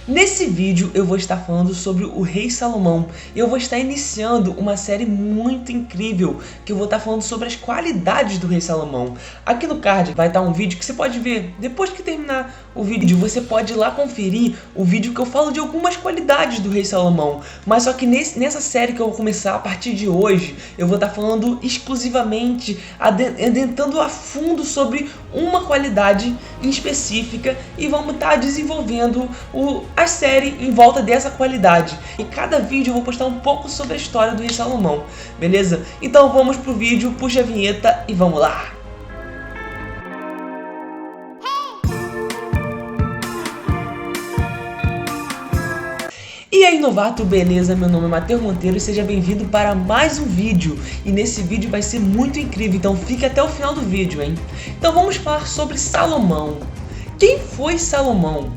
Nesse vídeo eu vou estar falando sobre o rei Salomão e eu vou estar iniciando uma série muito incrível que eu vou estar falando sobre as qualidades do rei Salomão. Aqui no card vai estar um vídeo que você pode ver depois que terminar o vídeo. Você pode ir lá conferir o vídeo que eu falo de algumas qualidades do rei Salomão. Mas só que nessa série que eu vou começar a partir de hoje, eu vou estar falando exclusivamente, adentrando a fundo sobre uma qualidade em específica e vamos estar desenvolvendo a série em volta dessa qualidade. Em cada vídeo eu vou postar um pouco sobre a história do rei Salomão, beleza? Então vamos pro vídeo, puxa a vinheta e vamos lá! E aí novato, beleza? Meu nome é Matheus Monteiro e seja bem-vindo para mais um vídeo. E nesse vídeo vai ser muito incrível, então fique até o final do vídeo, hein? Então vamos falar sobre Salomão. Quem foi Salomão?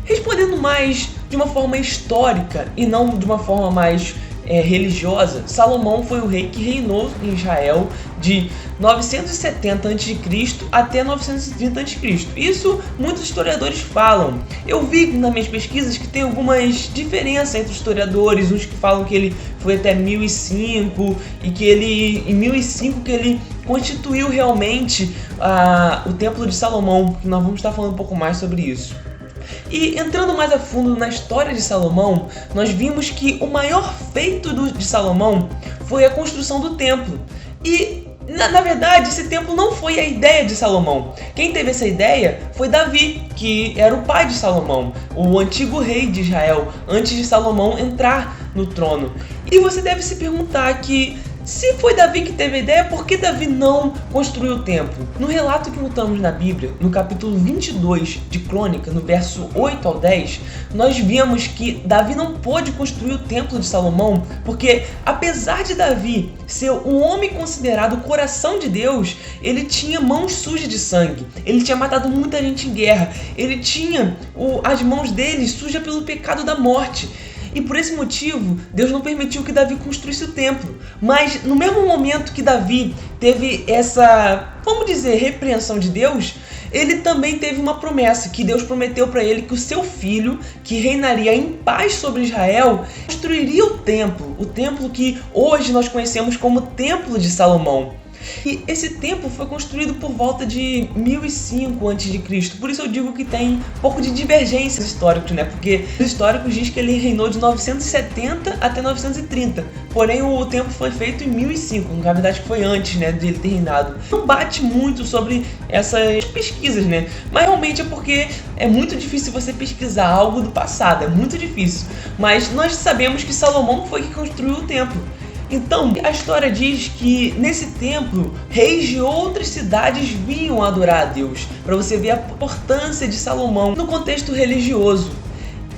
Respondendo mais de uma forma histórica e não de uma forma mais religiosa, Salomão foi o rei que reinou em Israel de 970 a.C. até 930 a.C. Isso muitos historiadores falam. Eu vi nas minhas pesquisas que tem algumas diferenças entre os historiadores, uns que falam que ele foi até 1005 e que ele em 1005 que ele constituiu realmente o Templo de Salomão, que nós vamos estar falando um pouco mais sobre isso. E entrando mais a fundo na história de Salomão, nós vimos que o maior feito de Salomão foi a construção do templo. E na verdade esse templo não foi a ideia de Salomão. Quem teve essa ideia foi Davi, que era o pai de Salomão, o antigo rei de Israel, antes de Salomão entrar no trono. E você deve se perguntar que se foi Davi que teve a ideia, por que Davi não construiu o templo? No relato que encontramos na Bíblia, no capítulo 22 de Crônica, no verso 8 ao 10, nós vimos que Davi não pôde construir o templo de Salomão, porque apesar de Davi ser um homem considerado o coração de Deus, ele tinha mãos sujas de sangue, ele tinha matado muita gente em guerra, ele tinha as mãos dele sujas pelo pecado da morte. E por esse motivo, Deus não permitiu que Davi construísse o templo. Mas no mesmo momento que Davi teve essa, vamos dizer, repreensão de Deus, ele também teve uma promessa, que Deus prometeu para ele que o seu filho, que reinaria em paz sobre Israel, construiria o templo que hoje nós conhecemos como Templo de Salomão. E esse templo foi construído por volta de 1005 a.C. Por isso eu digo que tem um pouco de divergências históricas, né? Porque os históricos dizem que ele reinou de 970 até 930. Porém, o templo foi feito em 1005. Na verdade, foi antes, né, de ele ter reinado. Não bate muito sobre essas pesquisas, né? Mas realmente é porque é muito difícil você pesquisar algo do passado. É muito difícil. Mas nós sabemos que Salomão foi que construiu o templo. Então, a história diz que nesse templo, reis de outras cidades vinham adorar a Deus, para você ver a importância de Salomão no contexto religioso.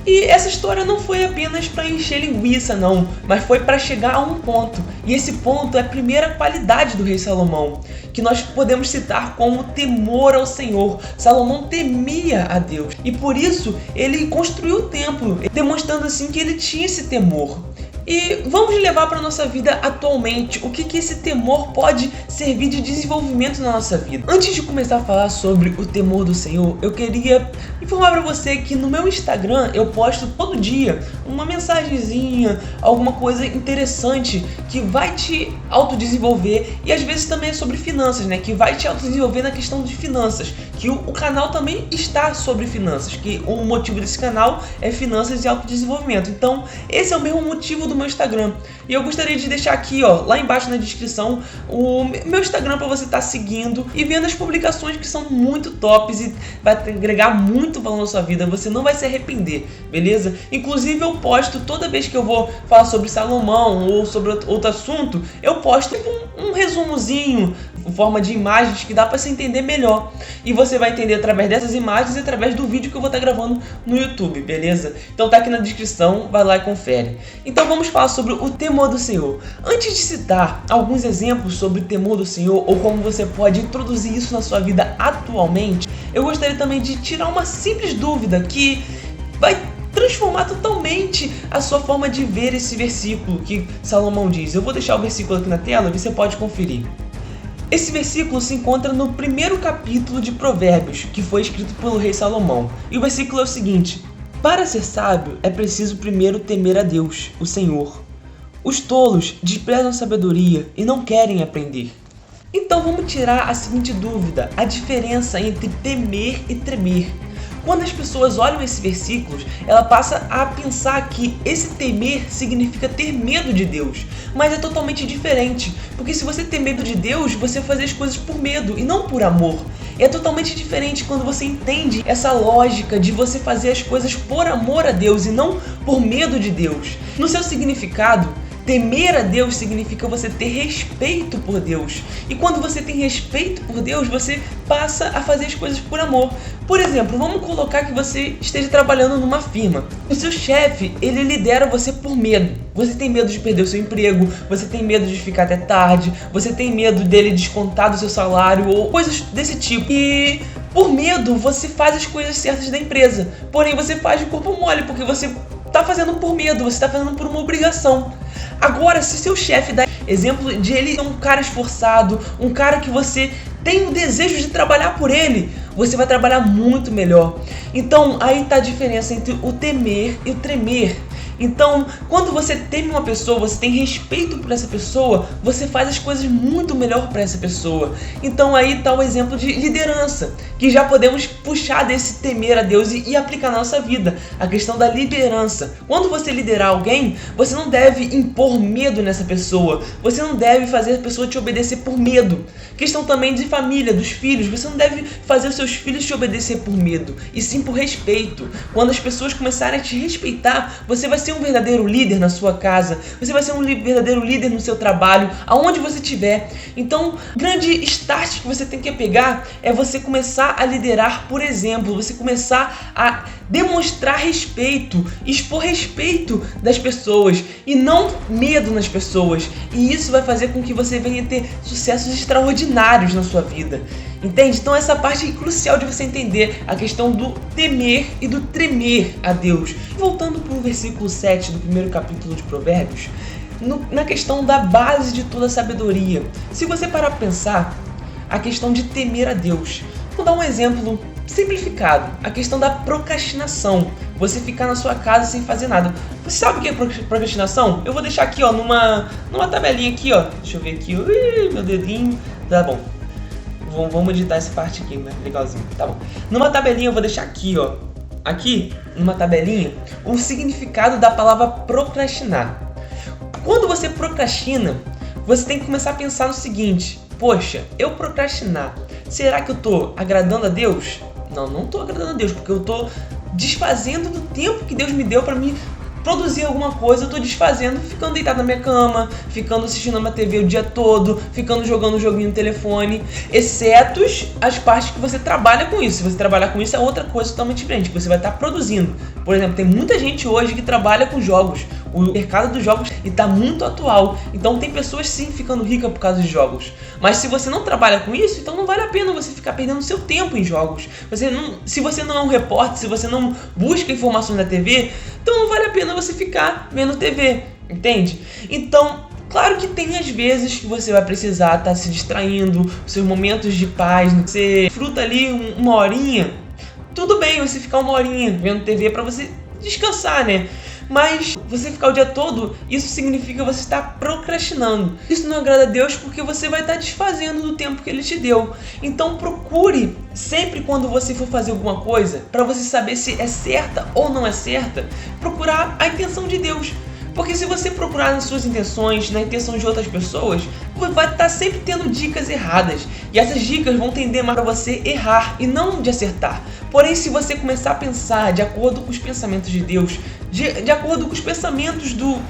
E essa história não foi apenas para encher linguiça, não, mas foi para chegar a um ponto. E esse ponto é a primeira qualidade do rei Salomão, que nós podemos citar como temor ao Senhor. Salomão temia a Deus e por isso ele construiu o templo, demonstrando assim que ele tinha esse temor. E vamos levar para a nossa vida atualmente o que esse temor pode servir de desenvolvimento na nossa vida. Antes de começar a falar sobre o temor do Senhor, eu queria informar para você que no meu Instagram eu posto todo dia uma mensagenzinha, alguma coisa interessante que vai te autodesenvolver e às vezes também é sobre finanças, né? Que vai te autodesenvolver na questão de finanças, que o canal também está sobre finanças, que o motivo desse canal é finanças e autodesenvolvimento. Então esse é o mesmo motivo do meu Instagram. E eu gostaria de deixar aqui, ó, lá embaixo na descrição, o meu Instagram para você estar seguindo e vendo as publicações que são muito tops e vai agregar muito valor na sua vida. Você não vai se arrepender, beleza? Inclusive eu posto toda vez que eu vou falar sobre Salomão ou sobre outro assunto, eu posto um resumozinho em forma de imagens que dá para você entender melhor. E você vai entender através dessas imagens e através do vídeo que eu vou estar gravando no YouTube, beleza? Então tá aqui na descrição, vai lá e confere. Então vamos falar sobre o temor do Senhor. Antes de citar alguns exemplos sobre o temor do Senhor ou como você pode introduzir isso na sua vida atualmente, eu gostaria também de tirar uma simples dúvida que vai transformar totalmente a sua forma de ver esse versículo que Salomão diz. Eu vou deixar o versículo aqui na tela e você pode conferir. Esse versículo se encontra no primeiro capítulo de Provérbios, que foi escrito pelo rei Salomão. E o versículo é o seguinte: Para ser sábio, é preciso primeiro temer a Deus, o Senhor. Os tolos desprezam a sabedoria e não querem aprender. Então vamos tirar a seguinte dúvida, a diferença entre temer e tremer. Quando as pessoas olham esses versículos, ela passa a pensar que esse temer significa ter medo de Deus. Mas é totalmente diferente, porque se você tem medo de Deus, você faz as coisas por medo e não por amor. É totalmente diferente quando você entende essa lógica de você fazer as coisas por amor a Deus e não por medo de Deus. No seu significado, temer a Deus significa você ter respeito por Deus. E quando você tem respeito por Deus, você passa a fazer as coisas por amor. Por exemplo, vamos colocar que você esteja trabalhando numa firma. O seu chefe, ele lidera você por medo. Você tem medo de perder o seu emprego, você tem medo de ficar até tarde, você tem medo dele descontar do seu salário ou coisas desse tipo. E por medo, você faz as coisas certas da empresa. Porém, você faz de corpo mole, porque você está fazendo por medo, você está fazendo por uma obrigação. Agora, se seu chefe dá exemplo de ele ser um cara esforçado, um cara que você tem o desejo de trabalhar por ele, você vai trabalhar muito melhor. Então, aí está a diferença entre o temer e o tremer. Então, quando você teme uma pessoa, você tem respeito por essa pessoa, você faz as coisas muito melhor para essa pessoa. Então aí está o exemplo de liderança, que já podemos puxar desse temer a Deus e aplicar na nossa vida. A questão da liderança. Quando você liderar alguém, você não deve impor medo nessa pessoa. Você não deve fazer a pessoa te obedecer por medo. Questão também de família, dos filhos. Você não deve fazer os seus filhos te obedecer por medo, e sim por respeito. Quando as pessoas começarem a te respeitar, você vai ser um verdadeiro líder na sua casa, você vai ser um verdadeiro líder no seu trabalho, aonde você estiver. Então, o grande start que você tem que pegar é você começar a liderar por exemplo, você começar a demonstrar respeito, expor respeito das pessoas e não medo nas pessoas. E isso vai fazer com que você venha ter sucessos extraordinários na sua vida. Entende? Então essa parte é crucial de você entender a questão do temer e do tremer a Deus. Voltando para o versículo 7 do primeiro capítulo de Provérbios, na questão da base de toda a sabedoria. Se você parar para pensar, a questão de temer a Deus. Vou dar um exemplo simplificado, a questão da procrastinação. Você ficar na sua casa sem fazer nada. Você sabe o que é procrastinação? Eu vou deixar aqui, ó, numa tabelinha aqui, ó. Deixa eu ver aqui, meu dedinho. Tá bom. Vamos editar essa parte aqui, né? Legalzinho, tá bom. Numa tabelinha eu vou deixar aqui, ó. Aqui, numa tabelinha, o significado da palavra procrastinar. Quando você procrastina, você tem que começar a pensar no seguinte: poxa, eu procrastinar, será que eu tô agradando a Deus? Não tô agradando a Deus, porque eu tô desfazendo do tempo que Deus me deu pra mim produzir alguma coisa. Eu tô desfazendo, ficando deitado na minha cama, ficando assistindo a minha TV o dia todo, ficando jogando um joguinho no telefone, exceto as partes que você trabalha com isso. Se você trabalhar com isso é outra coisa totalmente diferente, que você vai estar produzindo. Por exemplo, tem muita gente hoje que trabalha com jogos, o mercado dos jogos está muito atual, então tem pessoas sim ficando ricas por causa de jogos. Mas se você não trabalha com isso, então não vale a pena você ficar perdendo seu tempo em jogos. Se você não é um repórter, se você não busca informações na TV, então não vale a pena você ficar vendo TV, entende? Então, claro que tem às vezes que você vai precisar estar se distraindo, seus momentos de paz, você fruta ali uma horinha, tudo bem você ficar uma horinha vendo TV para você descansar, né? Mas você ficar o dia todo, isso significa você estar procrastinando. Isso não agrada a Deus porque você vai estar desfazendo do tempo que Ele te deu. Então procure, sempre quando você for fazer alguma coisa, para você saber se é certa ou não é certa, procurar a intenção de Deus. Porque se você procurar nas suas intenções, na intenção de outras pessoas, vai estar sempre tendo dicas erradas. E essas dicas vão tender mais para você errar e não de acertar. Porém, se você começar a pensar de acordo com os pensamentos de Deus, de acordo com os pensamentos do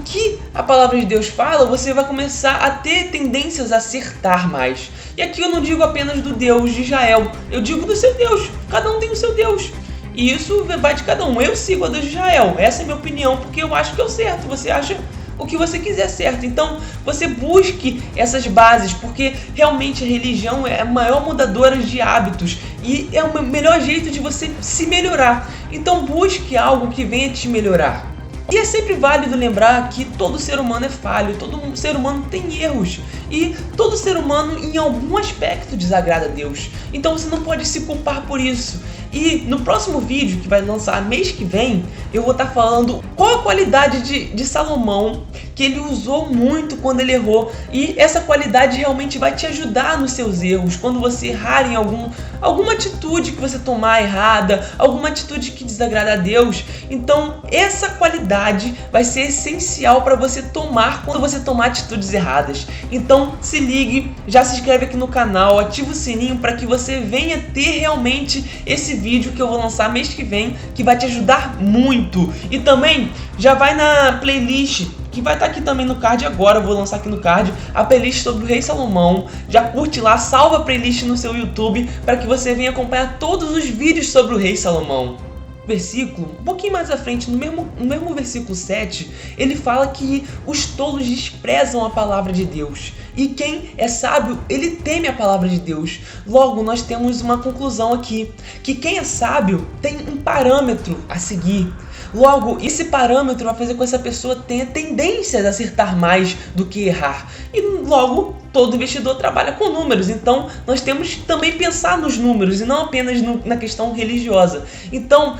que a palavra de Deus fala, você vai começar a ter tendências a acertar mais. E aqui eu não digo apenas do Deus de Israel, eu digo do seu Deus. Cada um tem o seu Deus. E isso vai de cada um. Eu sigo a Deus de Israel. Essa é a minha opinião, porque eu acho que é o certo. Você acha o que você quiser certo. Então, você busque essas bases, porque realmente a religião é a maior mudadora de hábitos e é o melhor jeito de você se melhorar. Então, busque algo que venha te melhorar. E é sempre válido lembrar que todo ser humano é falho, todo ser humano tem erros e todo ser humano em algum aspecto desagrada a Deus. Então você não pode se culpar por isso. E no próximo vídeo, que vai lançar mês que vem, eu vou estar falando qual a qualidade de Salomão que ele usou muito quando ele errou. E essa qualidade realmente vai te ajudar nos seus erros. Quando você errar em alguma atitude que você tomar errada, alguma atitude que desagrada a Deus. Então essa qualidade vai ser essencial para você tomar quando você tomar atitudes erradas. Então se ligue, já se inscreve aqui no canal, ativa o sininho para que você venha ter realmente esse vídeo que eu vou lançar mês que vem, que vai te ajudar muito. E também já vai na playlist que vai estar aqui também no card agora, eu vou lançar aqui no card a playlist sobre o Rei Salomão. Já curte lá, salva a playlist no seu YouTube para que você venha acompanhar todos os vídeos sobre o Rei Salomão. Versículo, um pouquinho mais à frente, no mesmo versículo 7, ele fala que os tolos desprezam a palavra de Deus. E quem é sábio, ele teme a palavra de Deus. Logo, nós temos uma conclusão aqui, que quem é sábio tem um parâmetro a seguir. Logo, esse parâmetro vai fazer com que essa pessoa tenha tendências a acertar mais do que errar. E logo, todo investidor trabalha com números. Então, nós temos que também pensar nos números e não apenas na questão religiosa. Então,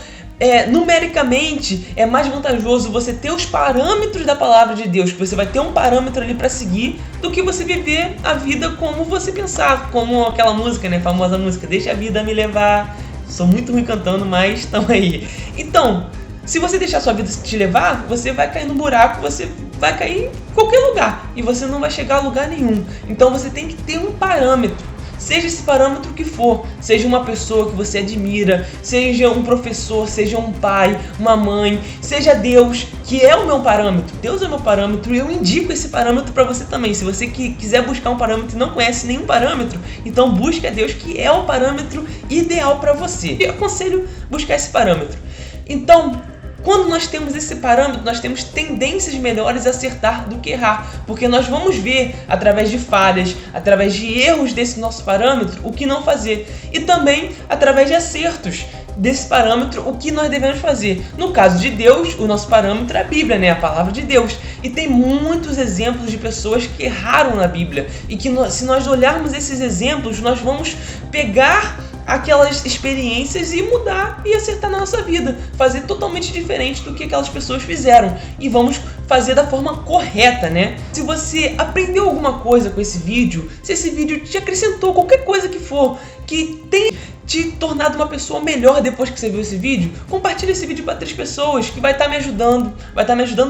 numericamente, é mais vantajoso você ter os parâmetros da palavra de Deus, que você vai ter um parâmetro ali para seguir, do que você viver a vida como você pensar. Como aquela música, né? Famosa música, deixa a vida me levar. Sou muito ruim cantando, mas estamos aí. Então, se você deixar sua vida te levar, você vai cair no buraco, você vai cair em qualquer lugar e você não vai chegar a lugar nenhum. Então você tem que ter um parâmetro, seja esse parâmetro que for, seja uma pessoa que você admira, seja um professor, seja um pai, uma mãe, seja Deus, que é o meu parâmetro. Deus é o meu parâmetro e eu indico esse parâmetro para você também. Se você quiser buscar um parâmetro e não conhece nenhum parâmetro, então busque a Deus, que é o parâmetro ideal para você. Eu aconselho buscar esse parâmetro. Então, quando nós temos esse parâmetro, nós temos tendências melhores a acertar do que errar, porque nós vamos ver através de falhas, através de erros desse nosso parâmetro, o que não fazer, e também através de acertos desse parâmetro, o que nós devemos fazer. No caso de Deus, o nosso parâmetro é a Bíblia, né? A palavra de Deus. E tem muitos exemplos de pessoas que erraram na Bíblia, e que se nós olharmos esses exemplos, nós vamos pegar aquelas experiências e mudar e acertar na nossa vida, fazer totalmente diferente do que aquelas pessoas fizeram, e vamos fazer da forma correta, né? Se você aprendeu alguma coisa com esse vídeo, se esse vídeo te acrescentou qualquer coisa que for, que tem te tornado uma pessoa melhor depois que você viu esse vídeo, compartilha esse vídeo para 3 pessoas, que vai estar me ajudando,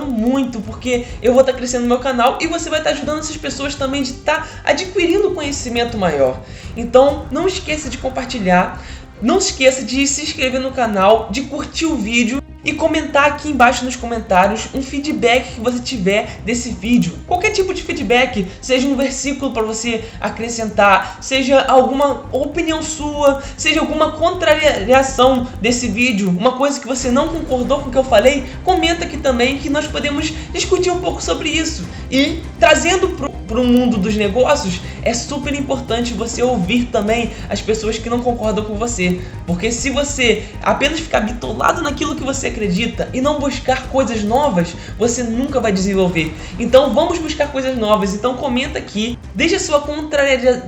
muito, porque eu vou estar crescendo no meu canal e você vai estar ajudando essas pessoas também de estar adquirindo conhecimento maior. Então não esqueça de compartilhar, não esqueça de se inscrever no canal, de curtir o vídeo e comentar aqui embaixo nos comentários um feedback que você tiver desse vídeo. Qualquer tipo de feedback, seja um versículo para você acrescentar, seja alguma opinião sua, seja alguma contrariação desse vídeo, uma coisa que você não concordou com o que eu falei, comenta aqui também que nós podemos discutir um pouco sobre isso. E trazendo para o mundo dos negócios, é super importante você ouvir também as pessoas que não concordam com você, porque se você apenas ficar bitolado naquilo que você acredita e não buscar coisas novas, você nunca vai desenvolver. Então vamos buscar coisas novas. Então comenta aqui, deixa sua contrariação.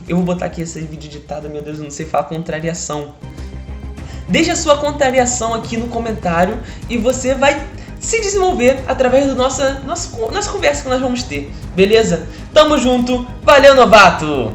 Eu vou botar aqui esse vídeo editado, meu Deus, eu não sei falar contrariação. Deixa sua contrariação aqui no comentário e você vai se desenvolver através da nossa conversa que nós vamos ter, beleza? Tamo junto, valeu, novato!